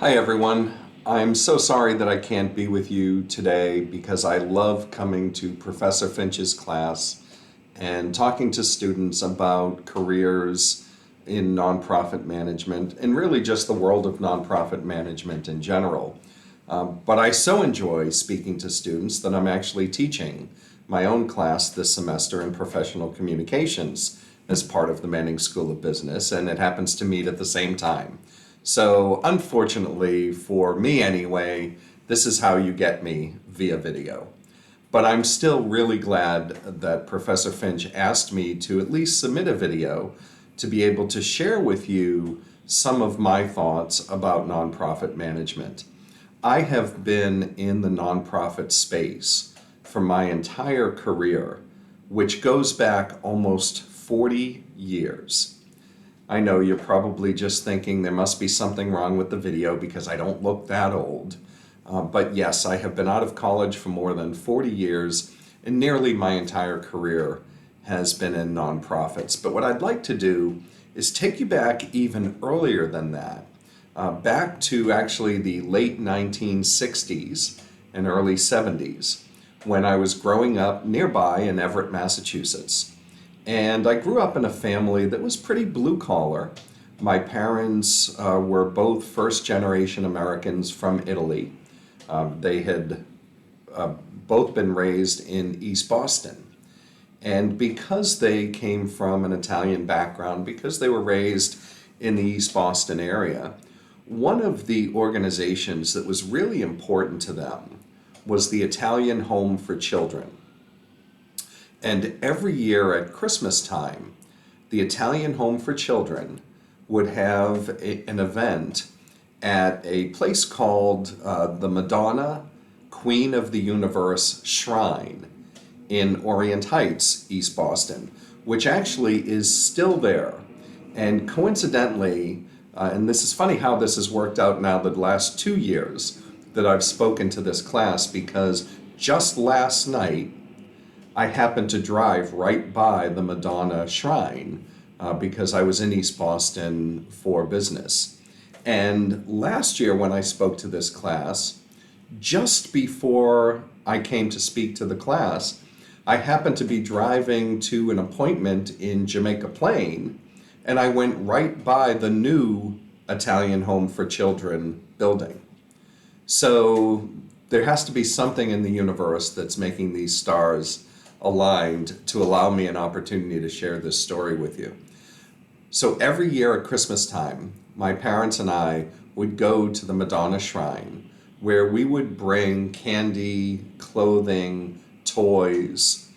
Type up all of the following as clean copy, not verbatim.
Hi everyone. I'm so sorry that I can't be with you today because I love coming to Professor Finch's class and talking to students about careers in nonprofit management and really just the world of nonprofit management in general. But I so enjoy speaking to students that I'm actually teaching my own class this semester in professional communications as part of the Manning School of Business, and it happens to meet at the same time. So unfortunately, for me anyway, this is how you get me via video. But I'm still really glad that Professor Finch asked me to at least submit a video to be able to share with you some of my thoughts about nonprofit management. I have been in the nonprofit space for my entire career, which goes back almost 40 years. I know you're probably just thinking there must be something wrong with the video because I don't look that old. But yes, I have been out of college for more than 40 years, and nearly my entire career has been in nonprofits. But what I'd like to do is take you back even earlier than that, back to actually the late 1960s and early 70s, when I was growing up nearby in Everett, Massachusetts. And I grew up in a family that was pretty blue collar. My parents were both first generation Americans from Italy. They had both been raised in East Boston. And because they came from an Italian background, because they were raised in the East Boston area, one of the organizations that was really important to them was the Italian Home for Children. And every year at Christmas time, the Italian Home for Children would have an event at a place called the Madonna, Queen of the Universe Shrine in Orient Heights, East Boston, which actually is still there. And coincidentally, and this is funny how this has worked out now the last 2 years that I've spoken to this class, because just last night, I happened to drive right by the Madonna Shrine because I was in East Boston for business. And last year when I spoke to this class, just before I came to speak to the class, I happened to be driving to an appointment in Jamaica Plain, and I went right by the new Italian Home for Children building. So there has to be something in the universe that's making these stars aligned to allow me an opportunity to share this story with you. So every year at Christmas time, my parents and I would go to the Madonna Shrine, where we would bring candy, clothing, toys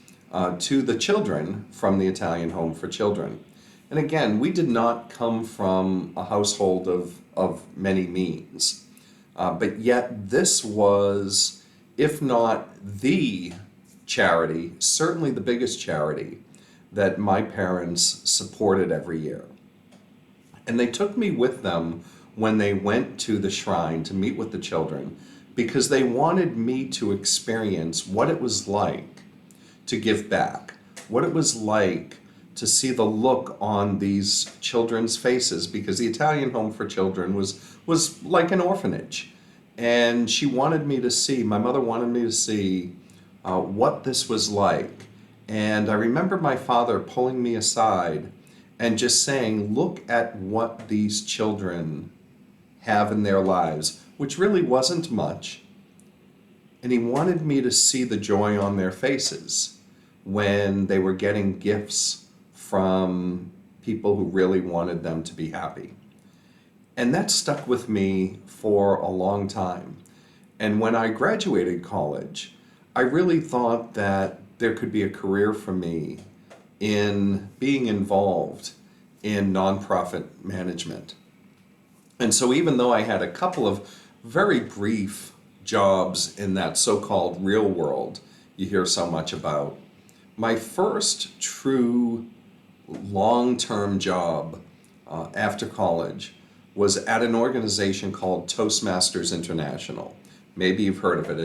to the children from the Italian Home for Children. And again, we did not come from a household of many means, but yet this was, if not the charity, certainly the biggest charity that my parents supported every year. And they took me with them when they went to the shrine to meet with the children because they wanted me to experience what it was like to give back, what it was like to see the look on these children's faces, because the Italian Home for Children was like an orphanage. And my mother wanted me to see what this was like. And I remember my father pulling me aside and just saying, look at what these children have in their lives, which really wasn't much. And he wanted me to see the joy on their faces when they were getting gifts from people who really wanted them to be happy. And that stuck with me for a long time. And when I graduated college, I really thought that there could be a career for me in being involved in nonprofit management. And so even though I had a couple of very brief jobs in that so-called real world you hear so much about, my first true long-term job after college was at an organization called Toastmasters International. Maybe you've heard of it.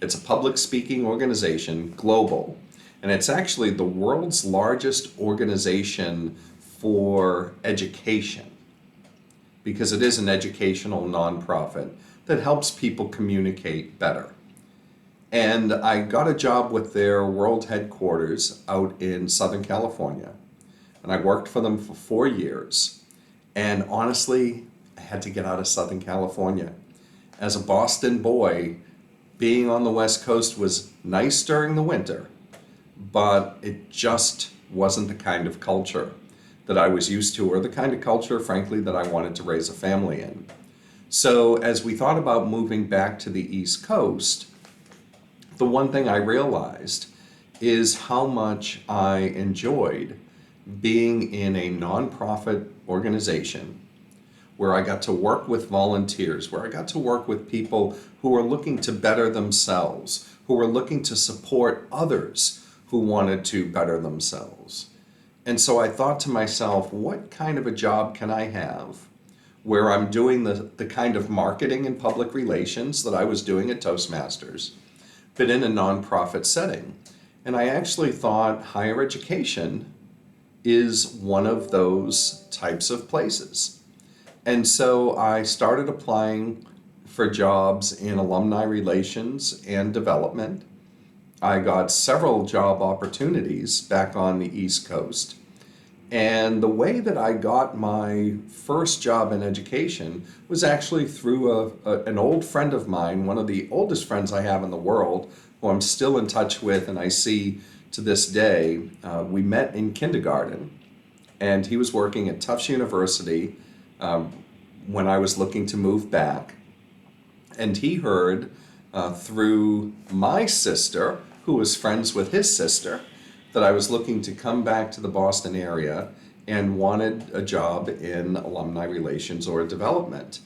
It's a public speaking organization, global, and it's actually the world's largest organization for education, because it is an educational nonprofit that helps people communicate better. And I got a job with their world headquarters out in Southern California. And I worked for them for 4 years. And honestly, I had to get out of Southern California. As a Boston boy, being on the West Coast was nice during the winter, but it just wasn't the kind of culture that I was used to, or the kind of culture, frankly, that I wanted to raise a family in. So as we thought about moving back to the East Coast, the one thing I realized is how much I enjoyed being in a nonprofit organization where I got to work with volunteers, where I got to work with people who were looking to better themselves, who were looking to support others who wanted to better themselves. And so I thought to myself, what kind of a job can I have where I'm doing the kind of marketing and public relations that I was doing at Toastmasters, but in a nonprofit setting? And I actually thought higher education is one of those types of places. And so I started applying for jobs in alumni relations and development. I got several job opportunities back on the East Coast. And the way that I got my first job in education was actually through an old friend of mine, one of the oldest friends I have in the world, who I'm still in touch with and I see to this day. We met in kindergarten, and he was working at Tufts University when I was looking to move back. And he heard through my sister, who was friends with his sister, that I was looking to come back to the Boston area and wanted a job in alumni relations or development.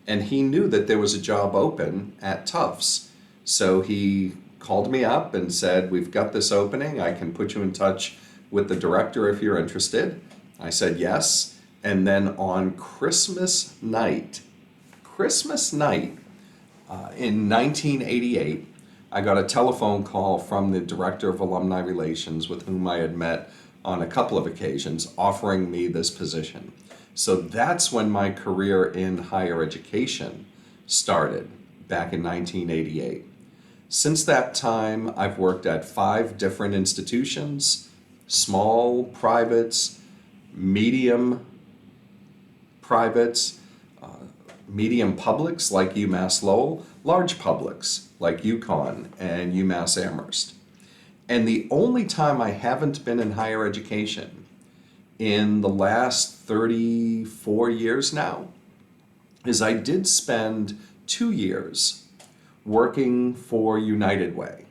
And he knew that there was a job open at Tufts. So he called me up and said, "We've got this opening. I can put you in touch with the director if you're interested." I said yes. And then on Christmas night in 1988, I got a telephone call from the director of alumni relations, with whom I had met on a couple of occasions, offering me this position. So that's when my career in higher education started, back in 1988. Since that time, I've worked at 5 different institutions: small privates, medium privates, medium publics like UMass Lowell, large publics like UConn and UMass Amherst. And the only time I haven't been in higher education in the last 34 years now is I did spend 2 years working for United Way.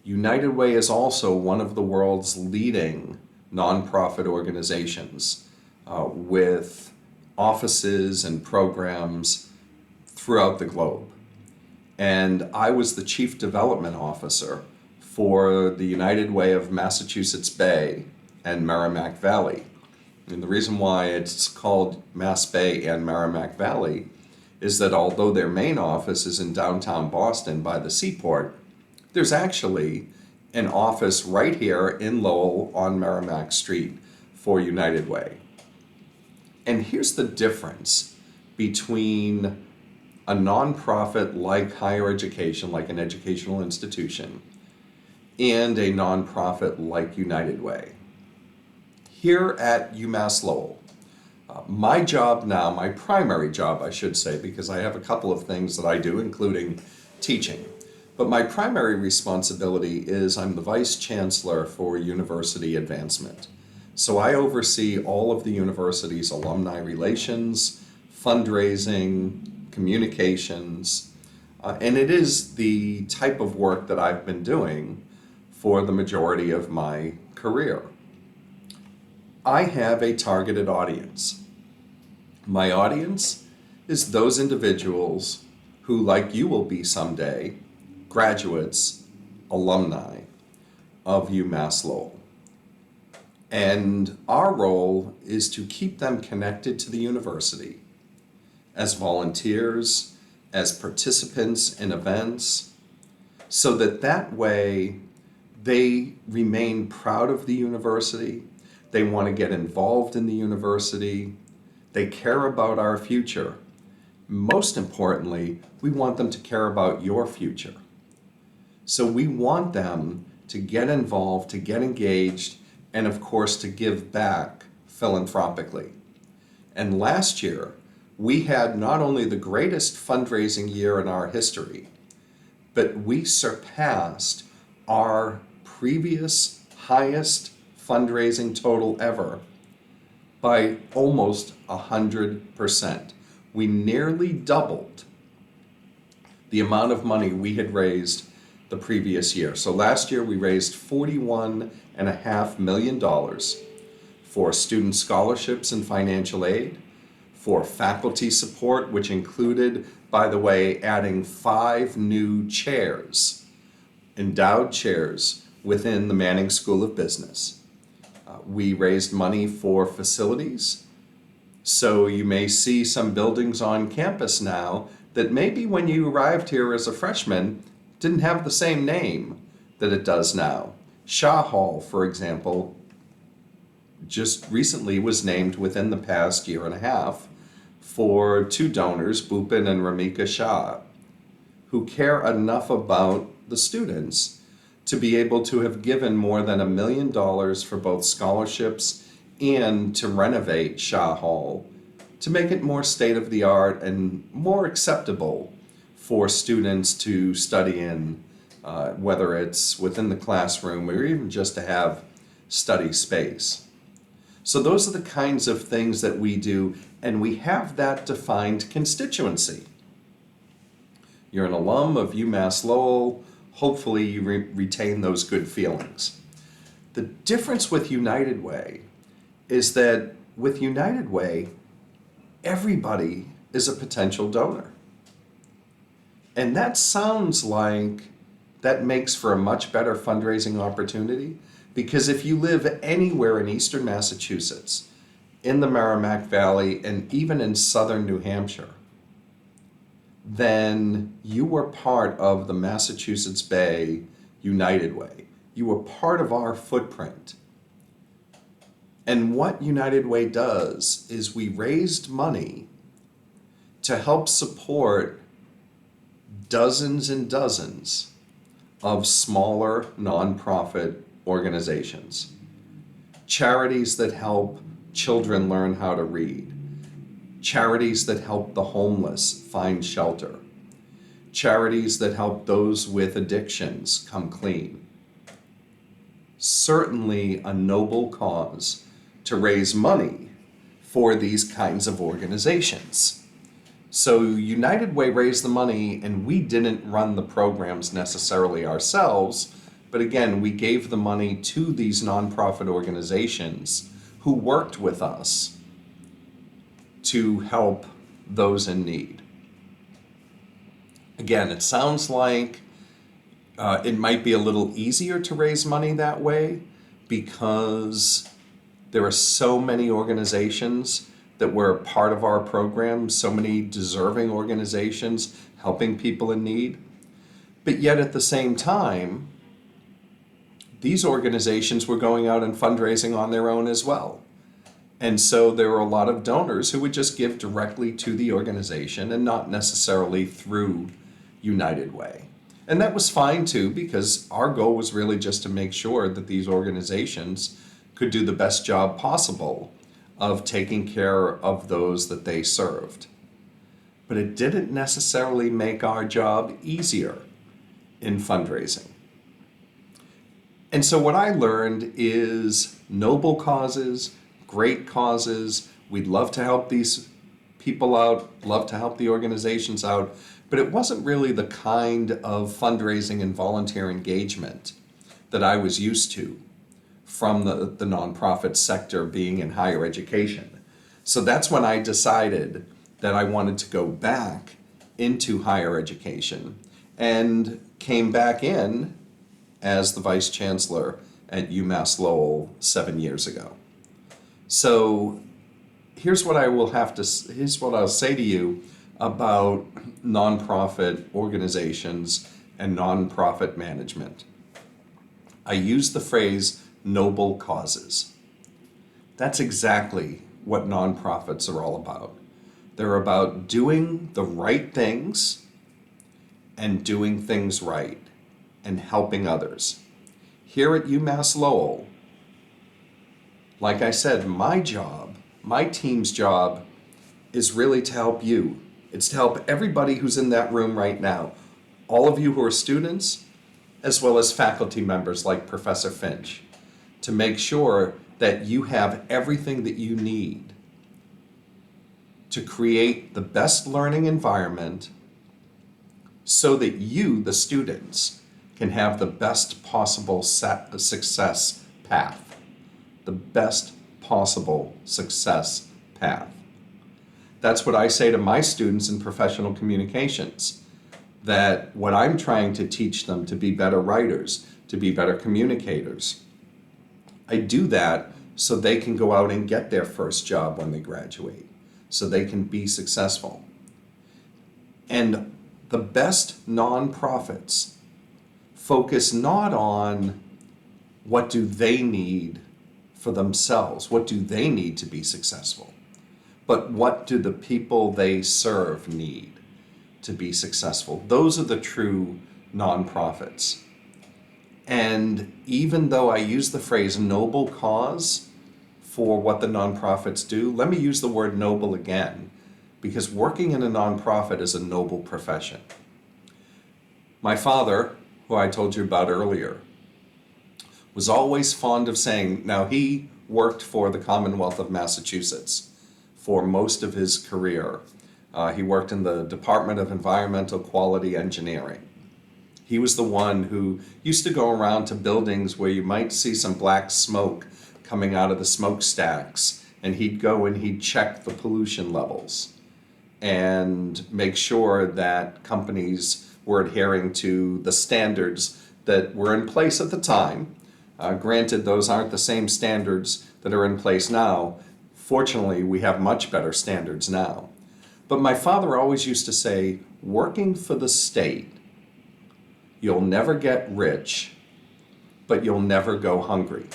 United Way is also one of the world's leading nonprofit organizations with offices and programs throughout the globe. And I was the Chief Development Officer for the United Way of Massachusetts Bay and Merrimack Valley. And the reason why it's called Mass Bay and Merrimack Valley is that although their main office is in downtown Boston by the seaport, there's actually an office right here in Lowell on Merrimack Street for United Way. And here's the difference between a nonprofit like higher education, like an educational institution, and a nonprofit like United Way. Here at UMass Lowell, my job now, my primary job I should say, because I have a couple of things that I do, including teaching, but my primary responsibility is I'm the Vice Chancellor for University Advancement. So I oversee all of the university's alumni relations, fundraising, communications, and it is the type of work that I've been doing for the majority of my career. I have a targeted audience. My audience is those individuals who, like you will be someday, graduates, alumni of UMass Lowell. And our role is to keep them connected to the university as volunteers, as participants in events, so that way they remain proud of the university, they want to get involved in the university, They care about our future. Most importantly, we want them to care about your future. So we want them to get involved, to get engaged, and of course to give back philanthropically. And last year, we had not only the greatest fundraising year in our history, but we surpassed our previous highest fundraising total ever by almost 100%. We nearly doubled the amount of money we had raised the previous year. So last year we raised $41.5 million for student scholarships and financial aid, for faculty support, which included, by the way, adding 5 new chairs, endowed chairs within the Manning School of Business. We raised money for facilities. So you may see some buildings on campus now that maybe when you arrived here as a freshman didn't have the same name that it does now. Shaw Hall, for example, just recently was named within the past year and a half for 2 donors, Bhupin and Ramika Shah, who care enough about the students to be able to have given more than $1 million for both scholarships and to renovate Shaw Hall to make it more state-of-the-art and more acceptable for students to study in, whether it's within the classroom or even just to have study space. So those are the kinds of things that we do, and we have that defined constituency. You're an alum of UMass Lowell. Hopefully you retain those good feelings. The difference with United Way is that with United Way, everybody is a potential donor. And that sounds like that makes for a much better fundraising opportunity, because if you live anywhere in eastern Massachusetts, in the Merrimack Valley, and even in southern New Hampshire, then you were part of the Massachusetts Bay United Way. You were part of our footprint. And what United Way does is we raised money to help support dozens and dozens of smaller nonprofit organizations, charities that help children learn how to read, charities that help the homeless find shelter, charities that help those with addictions come clean. Certainly a noble cause to raise money for these kinds of organizations. So United Way raised the money, and we didn't run the programs necessarily ourselves, but again, we gave the money to these nonprofit organizations who worked with us to help those in need. Again, it sounds like it might be a little easier to raise money that way because there are so many organizations that were part of our program, so many deserving organizations helping people in need. But yet at the same time, these organizations were going out and fundraising on their own as well. And so there were a lot of donors who would just give directly to the organization and not necessarily through United Way. And that was fine too, because our goal was really just to make sure that these organizations could do the best job possible of taking care of those that they served. But it didn't necessarily make our job easier in fundraising. And so what I learned is noble causes, great causes, we'd love to help these people out, love to help the organizations out, but it wasn't really the kind of fundraising and volunteer engagement that I was used to from the nonprofit sector being in higher education. So that's when I decided that I wanted to go back into higher education and came back in as the Vice Chancellor at UMass Lowell 7 years ago. So here's what I'll say to you about nonprofit organizations and nonprofit management. I use the phrase noble causes. That's exactly what nonprofits are all about. They're about doing the right things and doing things right and helping others. Here at UMass Lowell, like I said, my job, my team's job is really to help you. It's to help everybody who's in that room right now. All of you who are students, as well as faculty members like Professor Finch, to make sure that you have everything that you need to create the best learning environment so that you, the students, can have the best possible success path. The best possible success path. That's what I say to my students in professional communications, that what I'm trying to teach them to be better writers, to be better communicators, I do that so they can go out and get their first job when they graduate, so they can be successful. And the best nonprofits focus not on what do they need for themselves, what do they need to be successful, but what do the people they serve need to be successful. Those are the true nonprofits. And even though I use the phrase noble cause for what the nonprofits do, let me use the word noble again, because working in a nonprofit is a noble profession. My father, who I told you about earlier, was always fond of saying, now he worked for the Commonwealth of Massachusetts for most of his career. He worked in the Department of Environmental Quality Engineering. He was the one who used to go around to buildings where you might see some black smoke coming out of the smokestacks, and he'd go and he'd check the pollution levels and make sure that companies were adhering to the standards that were in place at the time. Granted, those aren't the same standards that are in place now. Fortunately, we have much better standards now. But my father always used to say, working for the state, you'll never get rich, but you'll never go hungry.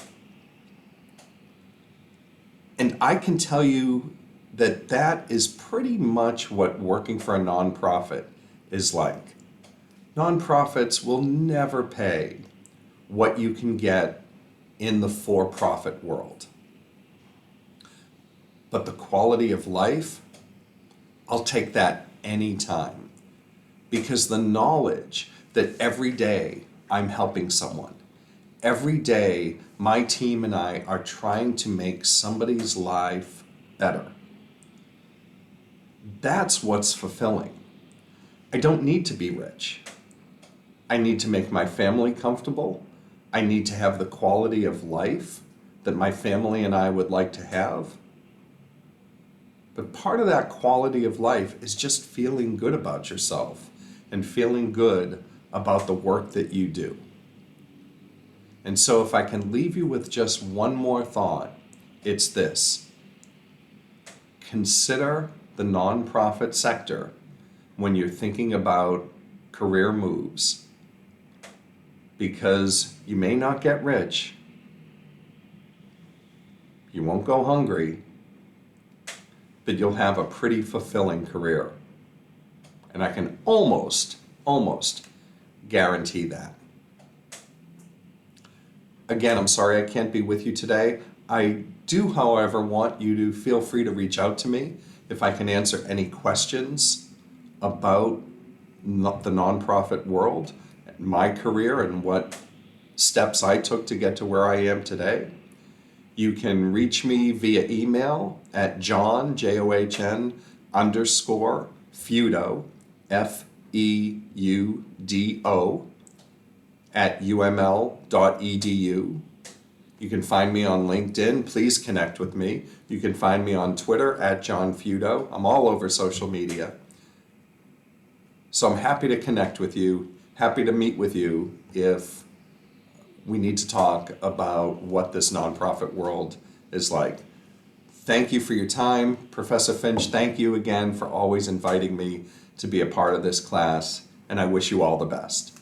And I can tell you that that is pretty much what working for a nonprofit is like. Nonprofits will never pay what you can get in the for-profit world. But the quality of life, I'll take that anytime. Because the knowledge that every day I'm helping someone, every day my team and I are trying to make somebody's life better. That's what's fulfilling. I don't need to be rich. I need to make my family comfortable. I need to have the quality of life that my family and I would like to have. But part of that quality of life is just feeling good about yourself and feeling good about the work that you do. And so if I can leave you with just one more thought, it's this. Consider the nonprofit sector when you're thinking about career moves, because you may not get rich, you won't go hungry, but you'll have a pretty fulfilling career. And I can almost guarantee that. Again, I'm sorry I can't be with you today. I do, however, want you to feel free to reach out to me if I can answer any questions about the nonprofit world, my career, and what steps I took to get to where I am today. You can reach me via email at John, John, _Feudo, FEUDO, at uml.edu. You can find me on LinkedIn. Please connect with me. You can find me on Twitter at John Feudo. I'm all over social media. So I'm happy to connect with you, happy to meet with you if we need to talk about what this nonprofit world is like. Thank you for your time. Professor Finch, thank you again for always inviting me to be a part of this class, and I wish you all the best.